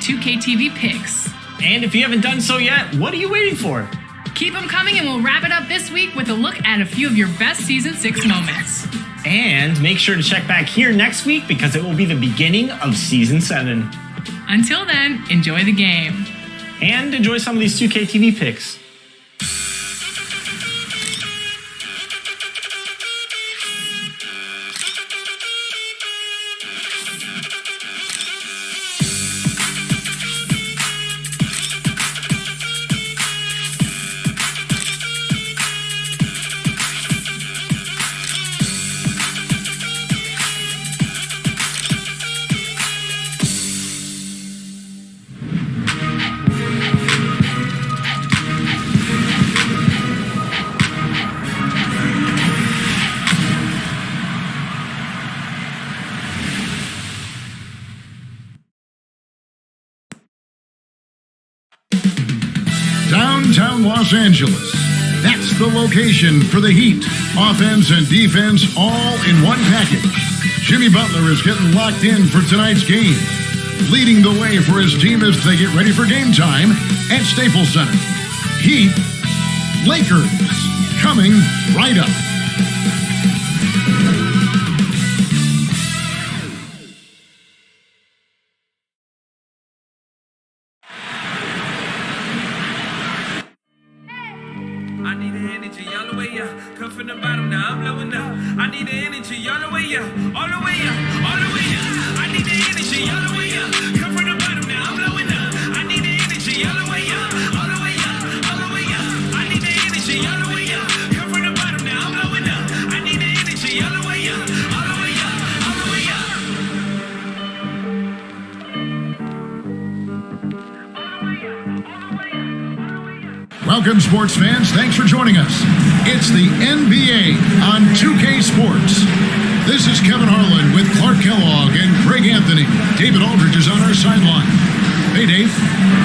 2K TV picks. And if you haven't done so yet, what are you waiting for? Keep them coming, and we'll wrap it up this week with a look at a few of your best Season 6 moments. And make sure to check back here next week because it will be the beginning of Season 7. Until then, enjoy the game. And enjoy some of these 2K TV picks. Downtown Los Angeles. That's the location for the Heat. Offense and defense all in one package. Jimmy Butler is getting locked in for tonight's game, leading the way for his team as they get ready for game time at Staples Center. Heat, Lakers, coming right up. I need the energy all the way up. Come from the bottom, now I'm blowing up. I need the energy all the way up. All the way up, all the way up. I need the energy all the way up. Come from the bottom, now I'm blowing up. I need the energy all the way up. All the way up, all the way up. I need the energy all the way up. Come from the bottom, now I'm blowing up. I need the energy all the way up. All the way up, all the way up. Welcome, sports fans. Thanks for joining us. It's the NBA on 2K Sports. This is Kevin Harlan with Clark Kellogg and Craig Anthony. David Aldridge is on our sideline. Hey, Dave.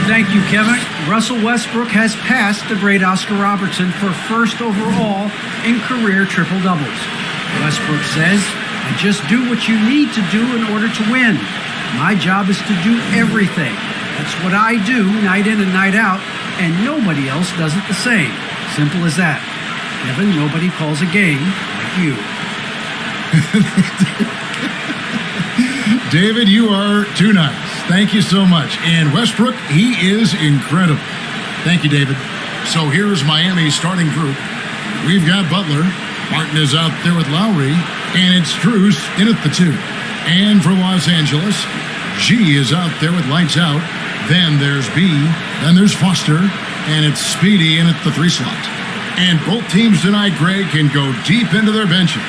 Thank you, Kevin. Russell Westbrook has passed the great Oscar Robertson for first overall in career triple-doubles. Westbrook says, I just do what you need to do in order to win. My job is to do everything. That's what I do night in and night out, and nobody else does it the same. Simple as that. Kevin, nobody calls a game like you. David, you are too nice. Thank you so much. And Westbrook, he is incredible. Thank you, David. So here's Miami's starting group. We've got Butler. Martin is out there with Lowry. And it's Strus in at the 2. And for Los Angeles, G is out there with lights out. Then there's B. Then there's Foster. And it's Speedy in at the 3 slot. And both teams tonight, Greg, can go deep into their benches.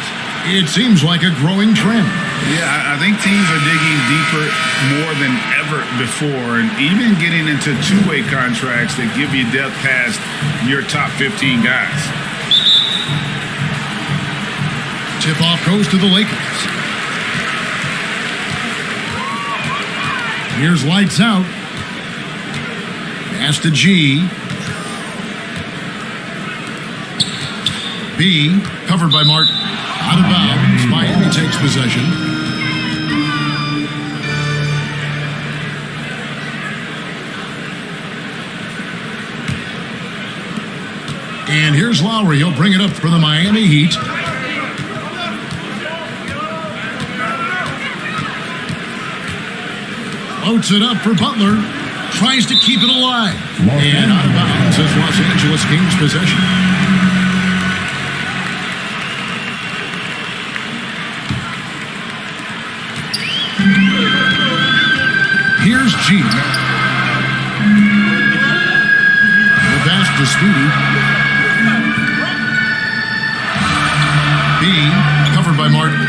It seems like a growing trend. Yeah, I think teams are digging deeper more than ever before, and even getting into two-way contracts that give you depth past your top 15 guys. Tip-off goes to the Lakers. Here's lights out. Pass to G. B, covered by Martin. Out of bounds. Miami takes possession. And here's Lowry. He'll bring it up for the Miami Heat. Floats it up for Butler. Tries to keep it alive. And out of bounds as Los Angeles gains possession. Here's G. The pass to Speedy. B, covered by Martin.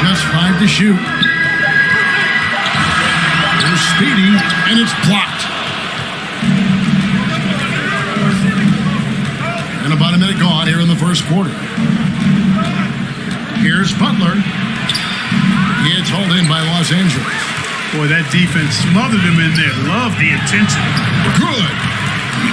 Just 5 to shoot. There's Speedy, and it's blocked. And about a minute gone here in the first quarter. Here's Butler. It's hauled in by Los Angeles. Boy, that defense smothered him in there. Love the intensity. Good.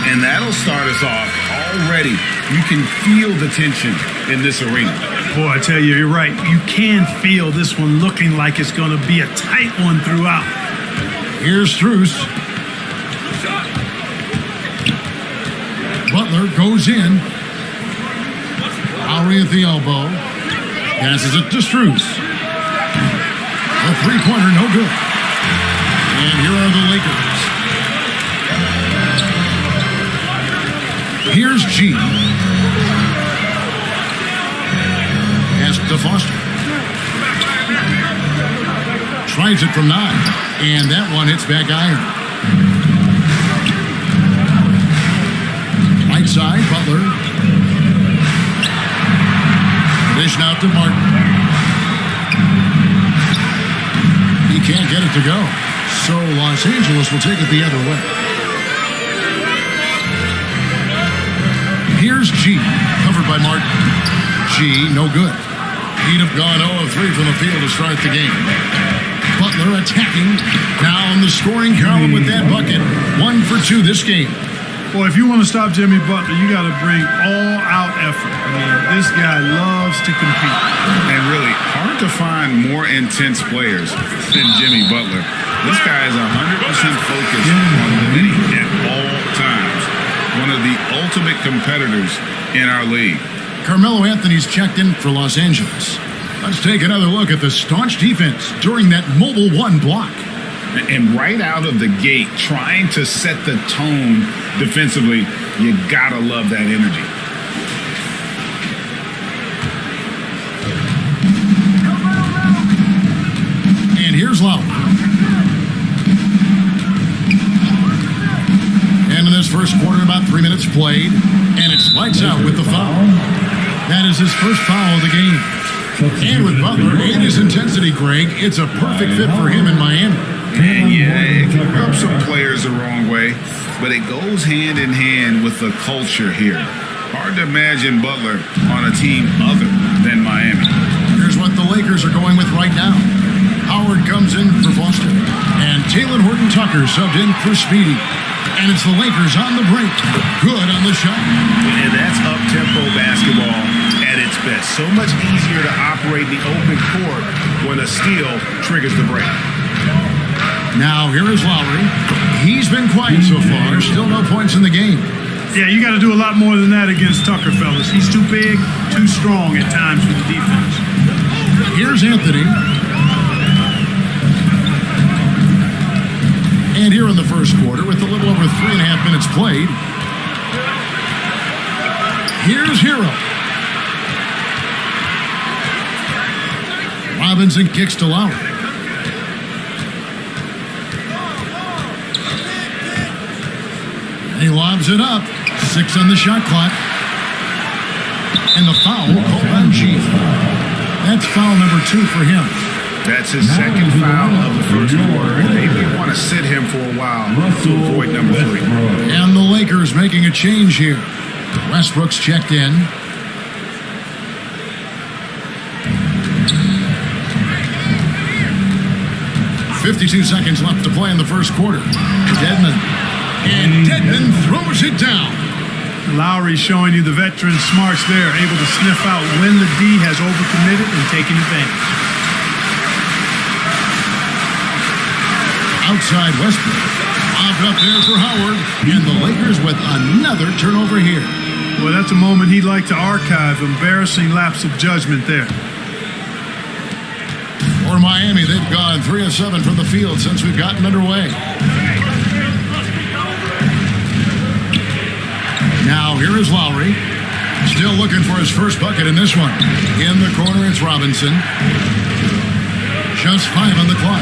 And that'll start us off all already you can feel the tension in this arena. Boy, I tell you, you're right. You can feel this one looking like it's going to be a tight one throughout. Here's Strus. Butler goes in. Lowry at the elbow. Passes it to Strus. The three-pointer, no good. And here are the Lakers. Here's G. Pass to Foster. Tries it from 9. And that one hits back iron. Right side, Butler. Dish out to Martin. He can't get it to go. So Los Angeles will take it the other way. Here's G, covered by Martin. G, no good. He'd have gone 0 of 3 from the field to start the game. Butler attacking. Now in the scoring column with that bucket. 1 for 2 this game. Boy, if you want to stop Jimmy Butler, you got to bring all-out effort. I mean, this guy loves to compete. And really, hard to find more intense players than Jimmy Butler. This guy is 100% focused on winning at all times. One of the ultimate competitors in our league. Carmelo Anthony's checked in for Los Angeles. Let's take another look at the staunch defense during that Mobile 1 block. And right out of the gate, trying to set the tone defensively, you gotta love that energy. And here's Lowry. And in this first quarter, about 3 minutes played, and it's lights out with the foul. That is his first foul of the game. And with Butler and his intensity, Greg, it's a perfect fit for him in Miami. And yeah, it can rub some players the wrong way, but it goes hand in hand with the culture here. Hard to imagine Butler on a team other than Miami. Here's what the Lakers are going with right now. Howard comes in for Foster, and Talen Horton-Tucker subbed in for Speedy. And it's the Lakers on the break. Good on the shot. And that's up-tempo basketball at its best. So much easier to operate the open court when a steal triggers the break. Now, here is Lowry. He's been quiet so far. Still no points in the game. Yeah, you got to do a lot more than that against Tucker, fellas. He's too big, too strong at times for the defense. Here's Anthony. And here in the first quarter, with a little over 3.5 minutes played, here's Hero. Robinson kicks to Lowry. He lobs it up. 6 on the shot clock. And the foul called on G. That's foul number 2 for him. That's his second foul of the first quarter. They may want to sit him for a while to avoid number 3. And the Lakers making a change here. Westbrook's checked in. .52 seconds left to play in the first quarter. Dedmon. And Dedmon throws it down. Lowry showing you the veteran smarts there, able to sniff out when the D has overcommitted and taking advantage. Outside Westbrook. Lobbed up there for Howard. And the Lakers with another turnover here. Well, that's a moment he'd like to archive. Embarrassing lapse of judgment there. For Miami, they've gone 3 of 7 from the field since we've gotten underway. Now, here is Lowry. Still looking for his first bucket in this one. In the corner, it's Robinson. Just 5 on the clock.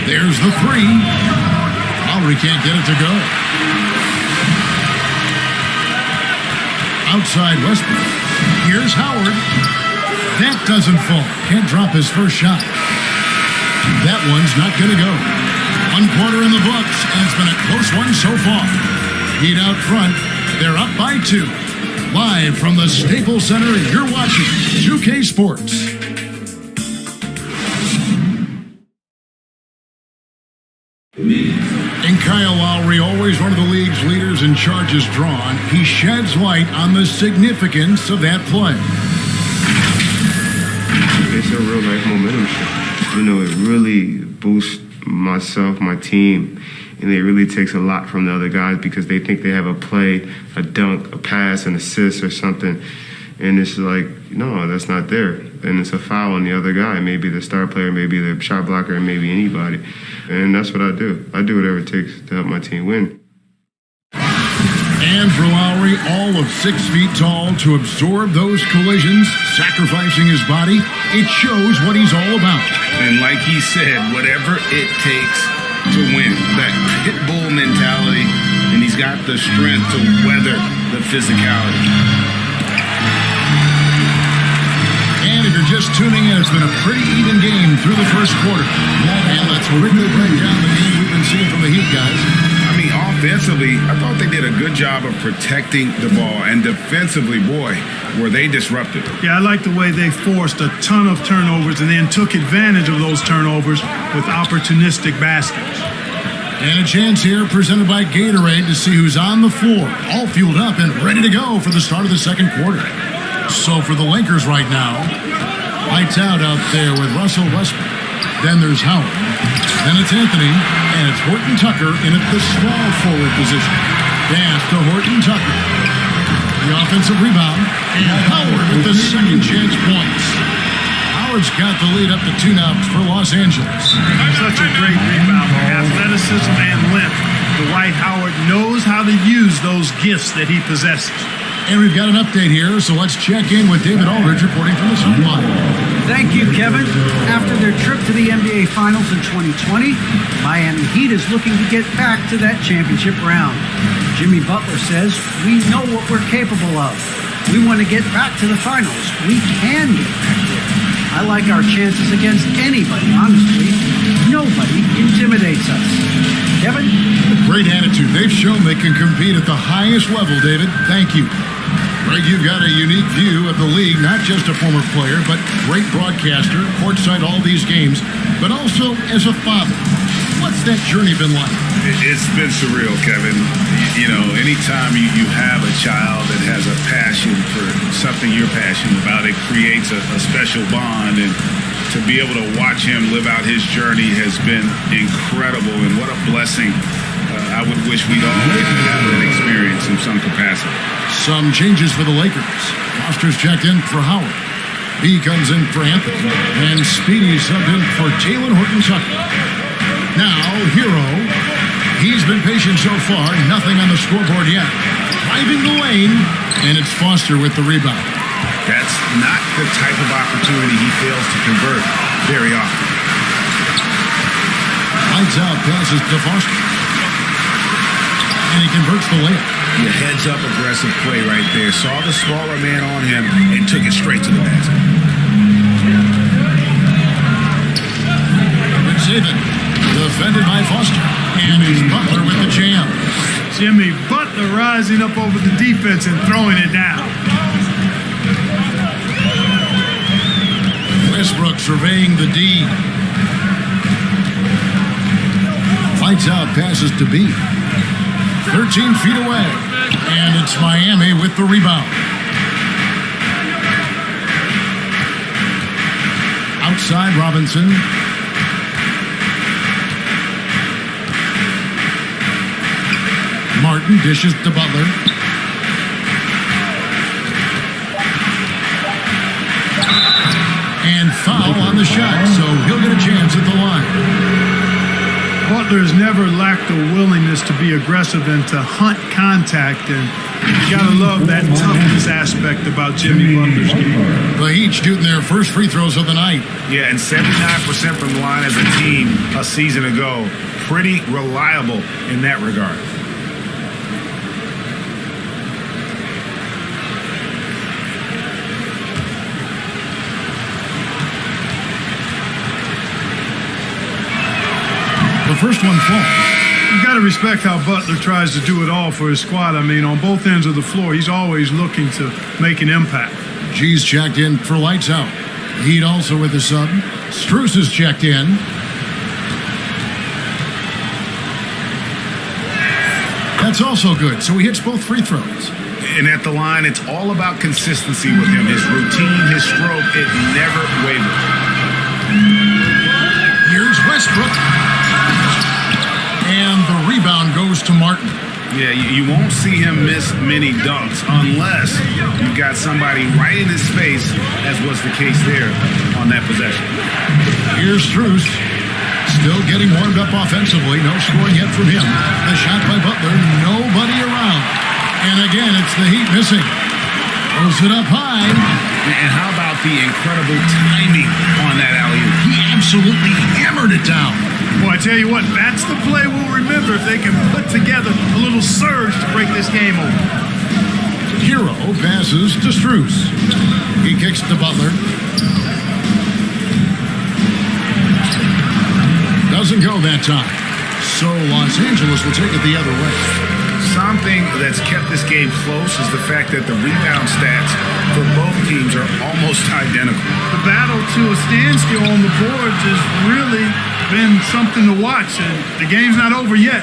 There's the 3. Lowry can't get it to go. Outside Westbrook. Here's Howard. That doesn't fall. Can't drop his first shot. That one's not going to go. 1 quarter in the books, and it's been a close one so far. Heat out front. They're up by 2. Live from the Staples Center, you're watching 2K Sports. In Kyle Lowry, always one of the league's leaders in charges drawn, he sheds light on the significance of that play. It's a real life momentum shift. You know, it really boosts myself, my team, and it really takes a lot from the other guys because they think they have a play, a dunk, a pass, an assist or something. And it's like, no, that's not there. And it's a foul on the other guy, maybe the star player, maybe the shot blocker, and maybe anybody. And that's what I do. I do whatever it takes to help my team win. And for Lowry, all of 6 feet tall, to absorb those collisions, sacrificing his body, it shows what he's all about. And like he said, whatever it takes to win, that pit bull mentality, and he's got the strength to weather the physicality. And if you're just tuning in, it's been a pretty even game through the first quarter. And let's quickly break down the game we've been seeing from the Heat guys. I mean, offensively, I thought they did a good job of protecting the ball. And defensively, boy, were they disruptive. Yeah, I like the way they forced a ton of turnovers and then took advantage of those turnovers with opportunistic baskets. And a chance here presented by Gatorade to see who's on the floor, all fueled up and ready to go for the start of the second quarter. So for the Lakers right now, lights out there with Russell Westbrook. Then there's Howard. Then it's Anthony, and it's Horton Tucker in at the small forward position. Pass to Horton Tucker. The offensive rebound, and Howard with the second chance points. Howard's got the lead up to 2 now for Los Angeles. Such a great rebound. Athleticism and length. Dwight Howard knows how to use those gifts that he possesses. And we've got an update here, so let's check in with David Aldridge reporting from the sideline. Thank you, Kevin. After their trip to the NBA Finals in 2020, Miami Heat is looking to get back to that championship round. Jimmy Butler says, "We know what we're capable of. We want to get back to the finals. We can get back there. I like our chances against anybody, honestly. Nobody intimidates us." Kevin? Great attitude. They've shown they can compete at the highest level, David. Thank you. Greg, you've got a unique view of the league, not just a former player, but great broadcaster, courtside all these games, but also as a father. What's that journey been like? It's been surreal, Kevin. You know, anytime you have a child that has a passion for something you're passionate about, it creates a special bond. And to be able to watch him live out his journey has been incredible. And what a blessing. I would wish we'd all get to have that experience in some capacity. Some changes for the Lakers. Foster's checked in for Howard. He comes in for Anthony. And Speedy subbed in for Jalen Horton-Tucker. Now, Hero. He's been patient so far. Nothing on the scoreboard yet. Driving the lane. And it's Foster with the rebound. That's not the type of opportunity he fails to convert very often. Lights out passes to Foster. And he converts the layup. Yeah, heads up aggressive play right there. Saw the smaller man on him and took it straight to the basket. Good saving. Defended by Foster. And it's Butler with the jam. Jimmy Butler rising up over the defense and throwing it down. Westbrook surveying the D. Lights out passes to B. 13 feet away. And it's Miami with the rebound. Outside Robinson. Martin dishes to Butler. And foul on the shot, so he'll get a chance at the line. Butler's never lacked the willingness to be aggressive and to hunt contact, and you gotta love that toughness aspect about Jimmy Butler's game. The Heat shooting their first free throws of the night. Yeah, and 79% from the line as a team a season ago. Pretty reliable in that regard. The first one falls. You got to respect how Butler tries to do it all for his squad. I mean, on both ends of the floor, he's always looking to make an impact. G's checked in for lights out. Heat also with the sub. Strus is checked in. That's also good. So he hits both free throws. And at the line, it's all about consistency with him. His routine, his stroke, it never wavers. Here's Westbrook. And the rebound goes to Martin. Yeah, you won't see him miss many dunks unless you've got somebody right in his face, as was the case there on that possession. Here's Strus. Still getting warmed up offensively. No scoring yet from him. The shot by Butler. Nobody around. And again, it's the Heat missing. Throws it up high. And how about the incredible timing on that alley-oop? He absolutely hammered it down. Boy, I tell you what, that's the play we'll remember if they can put together a little surge to break this game over. Hero passes to Strus. He kicks to Butler. Doesn't go that time. So Los Angeles will take it the other way. Something that's kept this game close is the fact that the rebound stats for both teams are almost identical. The battle to a standstill on the boards has really been something to watch, and the game's not over yet.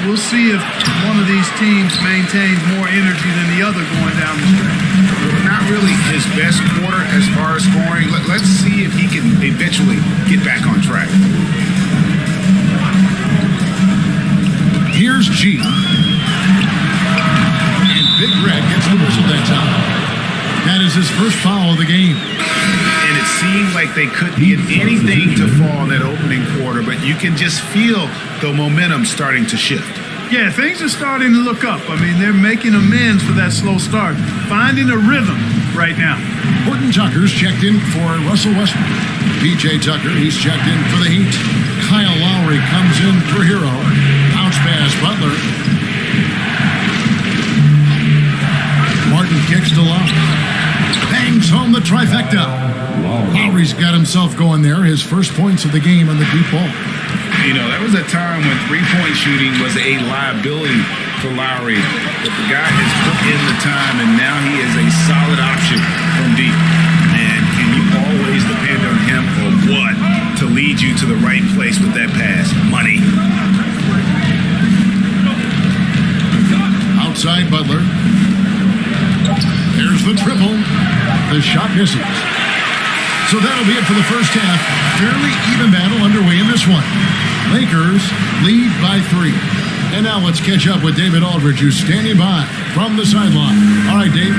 We'll see if one of these teams maintains more energy than the other going down the stretch. Not really his best quarter as far as scoring. Let's see if he can eventually get back on track. Here's G. And Big Red gets the whistle that time. That is his first foul of the game. And it seemed like they couldn't get anything to fall in that opening quarter, but you can just feel the momentum starting to shift. Yeah, things are starting to look up. I mean, they're making amends for that slow start, finding a rhythm right now. Horton Tucker's checked in for Russell Westbrook. PJ Tucker, he's checked in for the Heat. Kyle Lowry comes in for Hero. Bounce pass, Butler. Martin kicks to Lowry. Bangs home the trifecta. Lowry's got himself going there. His first points of the game on the deep ball. You know, there was a time when three-point shooting was a liability for Lowry. But the guy has put in the time, and now he is a solid option from deep. And can you always depend on him or what to lead you to the right place with that pass? Money. Outside Butler. There's the triple. The shot misses. So that'll be it for the first half. Fairly even battle underway in this one. Lakers lead by 3. And now let's catch up with David Aldridge, who's standing by from the sideline. All right, Dave.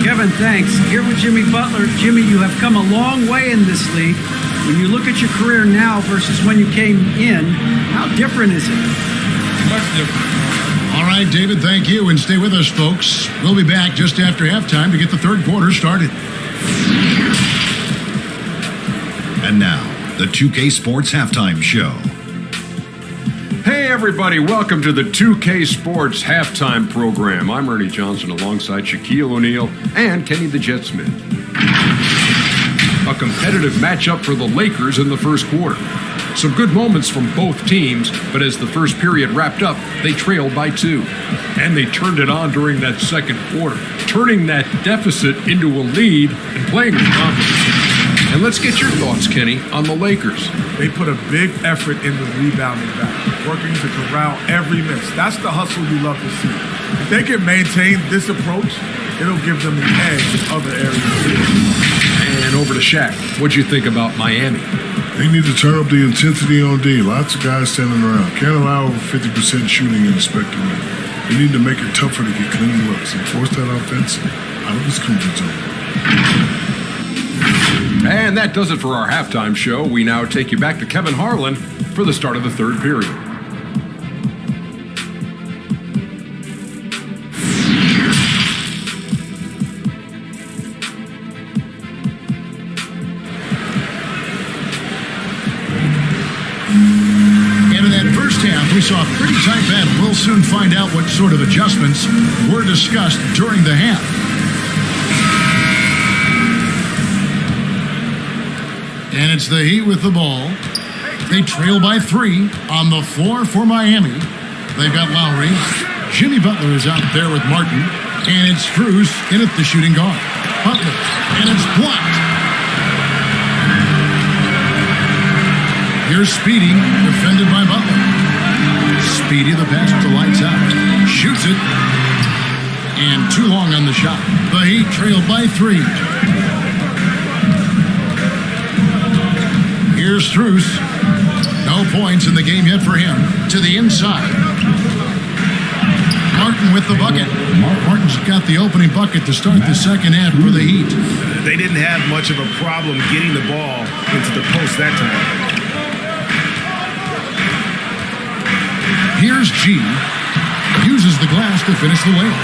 Kevin, thanks. Here with Jimmy Butler. Jimmy, you have come a long way in this league. When you look at your career now versus when you came in, how different is it? Much different. All right, David, thank you. And stay with us, folks. We'll be back just after halftime to get the third quarter started. And now, the 2K Sports Halftime Show. Hey everybody, welcome to the 2K Sports Halftime Program. I'm Ernie Johnson alongside Shaquille O'Neal and Kenny the Jet Smith. A competitive matchup for the Lakers in the first quarter. Some good moments from both teams, but as the first period wrapped up, they trailed by 2. And they turned it on during that second quarter, turning that deficit into a lead and playing with confidence. And let's get your thoughts, Kenny, on the Lakers. They put a big effort in the rebounding back, working to corral every miss. That's the hustle you love to see. If they can maintain this approach, it'll give them the edge in other areas. And over to Shaq. What'd you think about Miami? They need to turn up the intensity on D. Lots of guys standing around. Can't allow over 50% shooting in the spectrum. They need to make it tougher to get clean looks and force that offense out of his comfort zone. And that does it for our halftime show. We now take you back to Kevin Harlan for the start of the third period. And in that first half, we saw a pretty tight battle. We'll soon find out what sort of adjustments were discussed during the half. And it's the Heat with the ball. They trail by 3 on the floor for Miami. They've got Lowry. Jimmy Butler is out there with Martin. And it's Strus in at the shooting guard. Butler. And it's blocked. Here's Speedy, defended by Butler. Speedy, the pass to Lights Out. Shoots it. And too long on the shot. The Heat trailed by 3. Here's Strus. No points in the game yet for him. To the inside. Martin with the bucket. Martin's got the opening bucket to start the second half for the Heat. They didn't have much of a problem getting the ball into the post that time. Here's G. Uses the glass to finish the layup.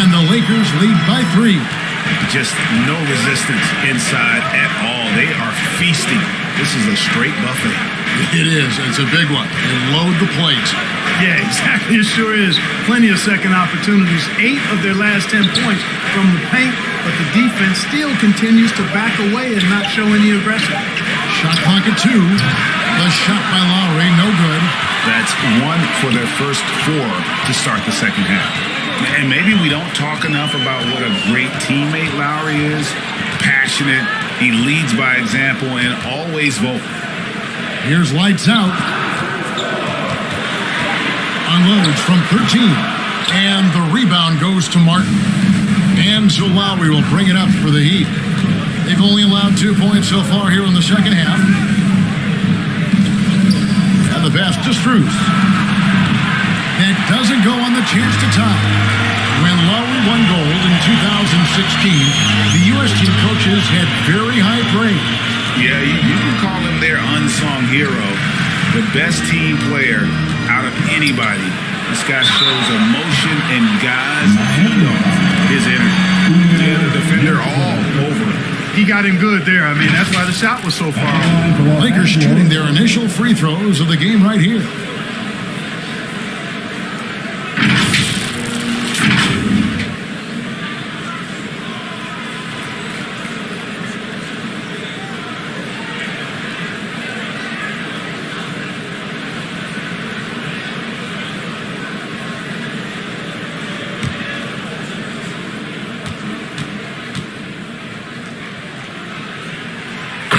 And the Lakers lead by 3. Just no resistance inside at all. They are feasting. This is a straight buffet. It is. It's a big one. They load the plate. Yeah, exactly. It sure is. Plenty of second opportunities. 8 of their last 10 points from the paint, but the defense still continues to back away and not show any aggression. Shot clock at 2. The shot by Lowry, no good. That's 1 for their first 4 to start the second half. And maybe we don't talk enough about what a great teammate Lowry is. Passionate. He leads by example and always vocal. Here's Lights Out. Unloads from 13. And the rebound goes to Martin. And so Lowry will bring it up for the Heat. They've only allowed 2 points so far here in the second half. And the pass to Strus. That doesn't go on the chance to tie. When Lowry won gold in 2016, the U.S. team coaches had very high praise. Yeah, you can call him their unsung hero. The best team player out of anybody. This guy shows emotion and guys feed off his energy. Yeah, the defender all over him. He got him good there. I mean, that's why the shot was so far. Lakers shooting their initial free throws of the game right here.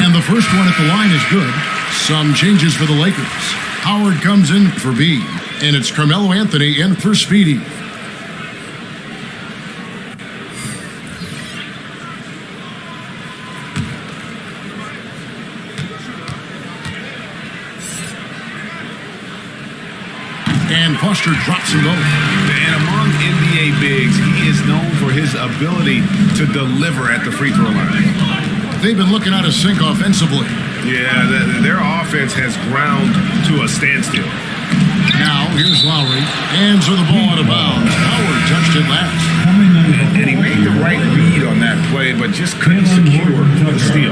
And the first one at the line is good. Some changes for the Lakers. Howard comes in for B, and it's Carmelo Anthony in for Speedy. And Foster drops them both. And among NBA bigs, he is known for his ability to deliver at the free throw line. They've been looking out of sync offensively. Yeah, their offense has ground to a standstill. Now, here's Lowry. And so the ball out of bounds. Howard touched it last. And he made the right read on that play, but just couldn't secure the steal.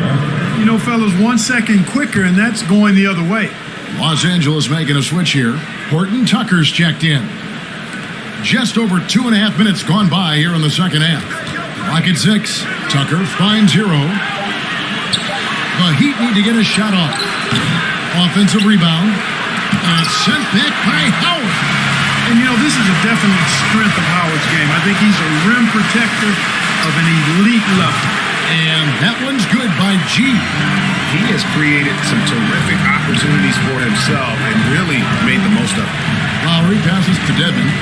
You know, fellas, 1 second quicker, and that's going the other way. Los Angeles making a switch here. Horton Tucker's checked in. Just over 2.5 minutes gone by here in the second half. Clock at 6. Tucker finds Hero. The Heat need to get a shot off. Offensive rebound. And it's sent back by Howard. And, you know, this is a definite strength of Howard's game. I think he's a rim protector of an elite level. And that one's good by G. He has created some terrific opportunities for himself and really made the most of it. Lowry passes to Dedmon.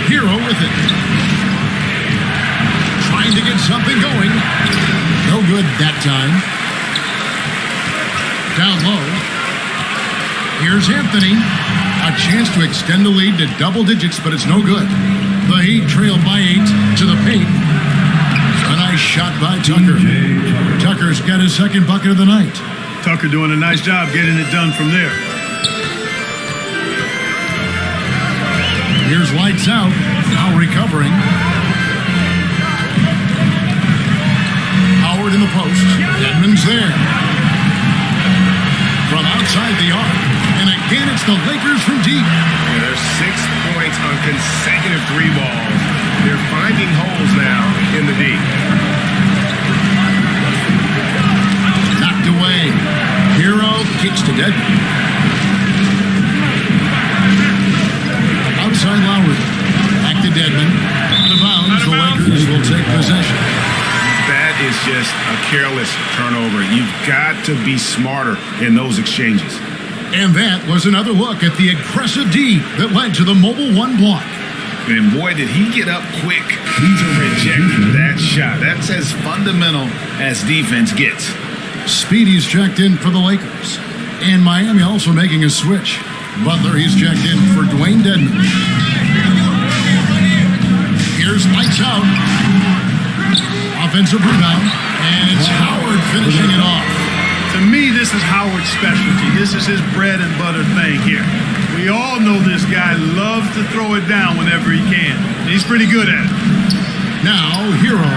Hero with it. Trying to get something going. No good that time. Down low. Here's Anthony. A chance to extend the lead to double digits, but it's no good. The Heat trail by 8 to the paint. A nice shot by Tucker. Tucker's got his second bucket of the night. Tucker doing a nice job getting it done from there. Here's Lights Out. Now recovering. Howard in the post. Edmonds there. From outside the arc. And again, it's the Lakers from deep. Yeah, there's 6 points on consecutive 3 balls. They're finding holes now in the D. Knocked away. Hero kicks to Dedmon. Outside Lowry. Back to Dedmon. Out of bounds. The Lakers will take possession. That is just a careless turnover. You've got to be smarter in those exchanges. And that was another look at the aggressive D that led to the Mobile One block. And boy, did he get up quick to reject that shot. That's as fundamental as defense gets. Speedy's checked in for the Lakers. And Miami also making a switch. Butler, he's checked in for Dwayne Dedman. Here's lights out. Offensive rebound. And it's Howard finishing it off. To me, this is Howard's specialty. This is his bread and butter thing here. We all know this guy loves to throw it down whenever he can. He's pretty good at it. Now, Hero.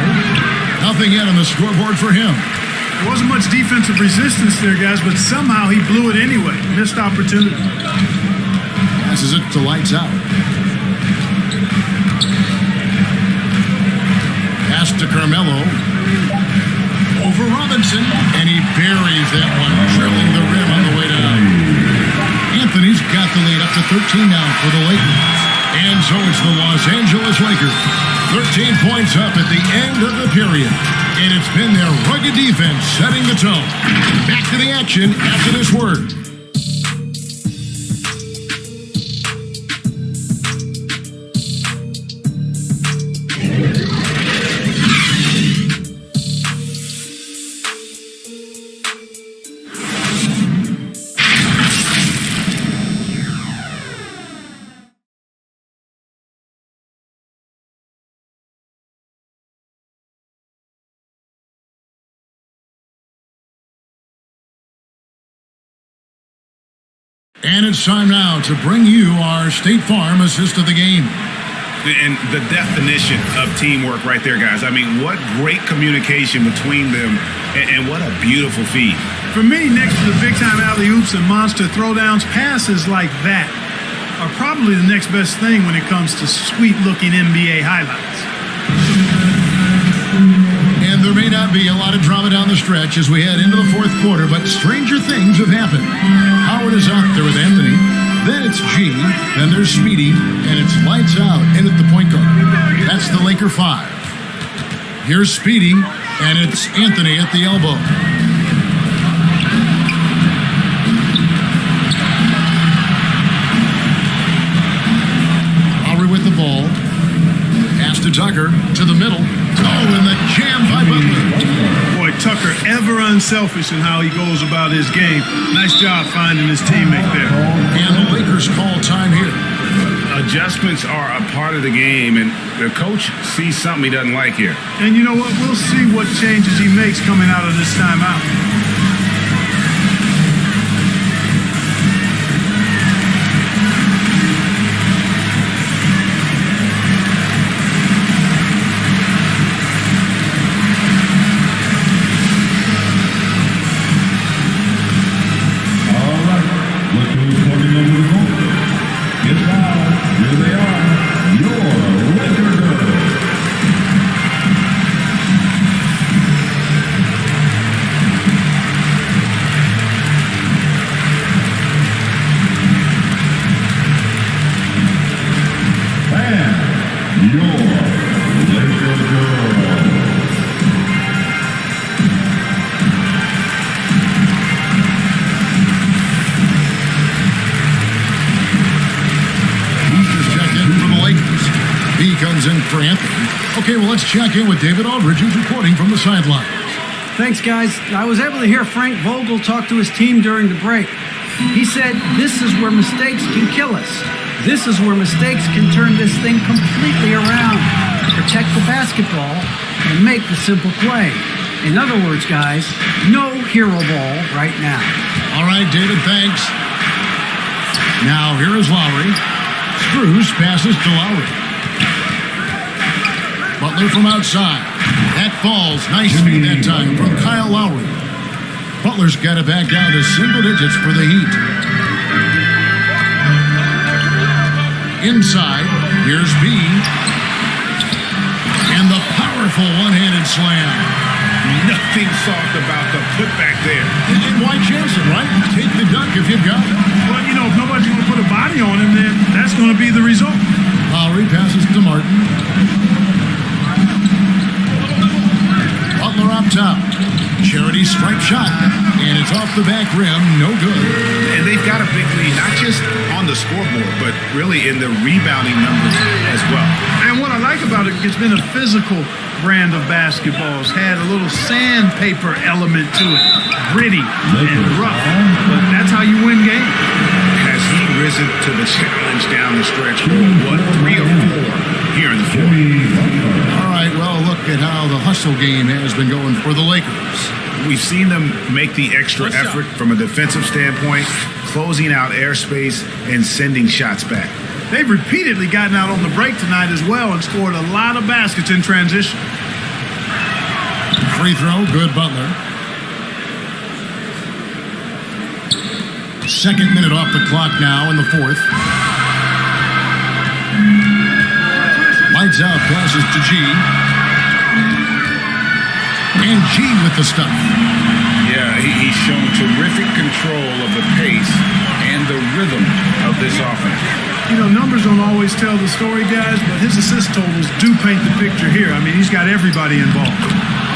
Nothing yet on the scoreboard for him. There wasn't much defensive resistance there, guys, but somehow he blew it anyway. Missed opportunity. Passes it to lights out. Pass to Carmelo. Over Robinson. And he buries that one, trailing the rim on the way down. Anthony's got the lead up to 13 now for the Lakers. And so it's the Los Angeles Lakers. 13 points up at the end of the period. And it's been their rugged defense setting the tone. Back to the action after this word. And it's time now to bring you our State Farm assist of the game. And the definition of teamwork right there, guys. I mean, what great communication between them, and what a beautiful feed. For me, next to the big-time alley-oops and monster throwdowns, passes like that are probably the next best thing when it comes to sweet-looking NBA highlights. And there may not be a lot of drama down the stretch as we head into the fourth quarter, but stranger things have happened. Howard is out there with Anthony. Then it's G. Then there's Speedy. And it's lights out in at the point guard. That's the Laker 5. Here's Speedy. And it's Anthony at the elbow. Lowry with the ball. Pass to Tucker. To the middle. Oh, and the jam by Butler. Boy, Tucker ever unselfish in how he goes about his game. Nice job finding his teammate there. And the Lakers call time here. Adjustments are a part of the game, and the coach sees something he doesn't like here. And you know what? We'll see what changes he makes coming out of this timeout. For Anthony. Okay, well, let's check in with David Aldridge, who's reporting from the sidelines. Thanks, guys. I was able to hear Frank Vogel talk to his team during the break. He said, this is where mistakes can kill us. This is where mistakes can turn this thing completely around. Protect the basketball and make the simple play. In other words, guys, no hero ball right now. All right, David, thanks. Now, here is Lowry. Strus passes to Lowry. Butler from outside. That falls. Nice speed that time from Kyle Lowry. Butler's got it back down to single digits for the Heat. Inside, here's B. And the powerful one-handed slam. Nothing soft about the putback there. And why chance it, right? Take the dunk if you've got it. Well, you know, if nobody's going to put a body on him, then that's going to be the result. Lowry passes to Martin. Butler up top. Charity stripe shot. And it's off the back rim, no good. And they've got a big lead, not just on the scoreboard, but really in the rebounding numbers as well. And what I like about it, it's been a physical brand of basketball. It's had a little sandpaper element to it. Gritty and rough. But that's how you win games. Has he risen to the challenge down the stretch for, 3 or 4 here in the fourth? All right, well, look at how the hustle game has been going for the Lakers. We've seen them make the extra effort from a defensive standpoint, closing out airspace and sending shots back. They've repeatedly gotten out on the break tonight as well and scored a lot of baskets in transition. Free throw, good Butler. Second minute off the clock now in the fourth. Lights out, passes to G. And G with the stuff. Yeah, he's shown terrific control of the pace and the rhythm of this offense. You know, numbers don't always tell the story, guys, but his assist totals do paint the picture here. I mean, he's got everybody involved.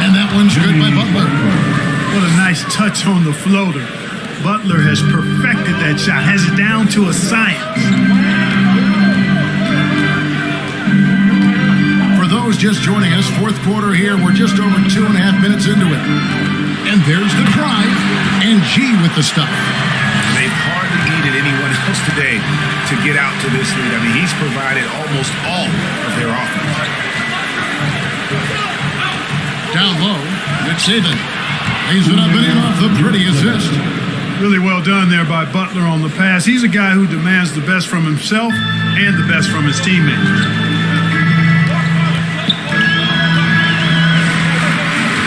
And that one's good by Butler. What a nice touch on the floater. Butler has perfected that shot, has it down to a science. For those just joining us, fourth quarter here, we're just over 2.5 minutes into it. And there's the drive, and G with the stuff. They've hardly needed anyone else today to get out to this lead. I mean, he's provided almost all of their offense. Down low, it's Saban. Lays it up and in off the pretty assist. Really well done there by Butler on the pass. He's a guy who demands the best from himself and the best from his teammates.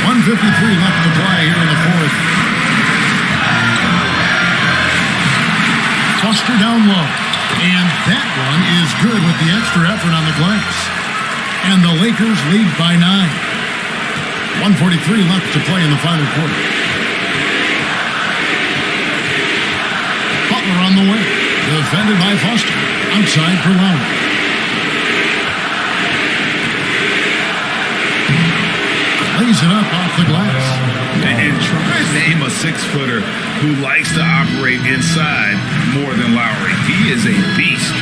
1:53 left to play here in the fourth. Foster down low. And that one is good with the extra effort on the glass. And the Lakers lead by 9. 1:43 left to play in the final quarter. Butler on the way. Defended by Foster. Outside for Lowry. Lays it up off the glass. And try to name a 6-footer who likes to operate inside more than Lowry. He is a beast.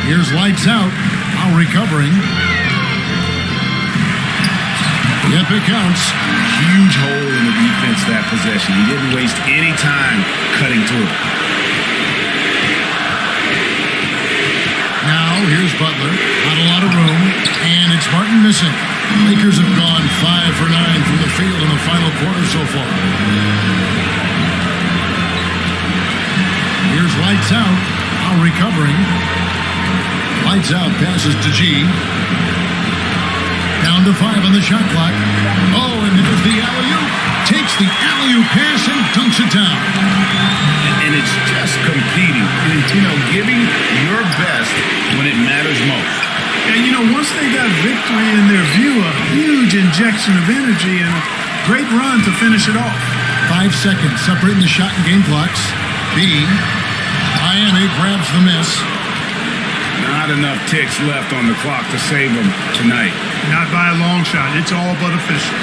Here's lights out. Lowry covering. Yep, it counts. Huge hole in the defense that possession. He didn't waste any time cutting through. Now, here's Butler. Not a lot of room. And it's Martin missing. The Lakers have gone 5 for 9 from the field in the final quarter so far. Here's lights out. Lowry covering. Lights out. Passes to G. Down to 5 on the shot clock. Oh, and there's the alley-oop. Takes the alley-oop pass and dunks it down. And it's just competing. Giving your best when it matters most. And, once they got victory in their view, a huge injection of energy and a great run to finish it off. 5 seconds separating the shot and game clocks. B. Miami grabs the miss. Not enough ticks left on the clock to save them tonight. Not by a long shot. It's all but official.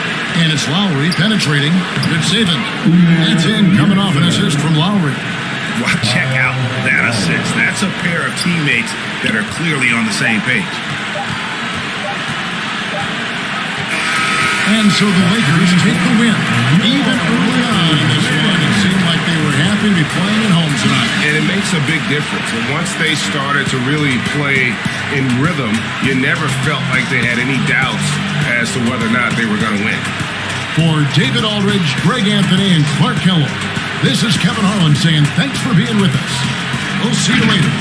And it's Lowry penetrating. Good saving. That's in, coming off an assist from Lowry. Well, check out that assist. That's a pair of teammates that are clearly on the same page. And so the Lakers take the win. Even early on in this run, it seemed like they were happy to be playing at home tonight. And it makes a big difference. And once they started to really play in rhythm, you never felt like they had any doubts as to whether or not they were going to win. For David Aldridge, Greg Anthony, and Clark Kellogg, this is Kevin Harlan saying thanks for being with us. We'll see you later.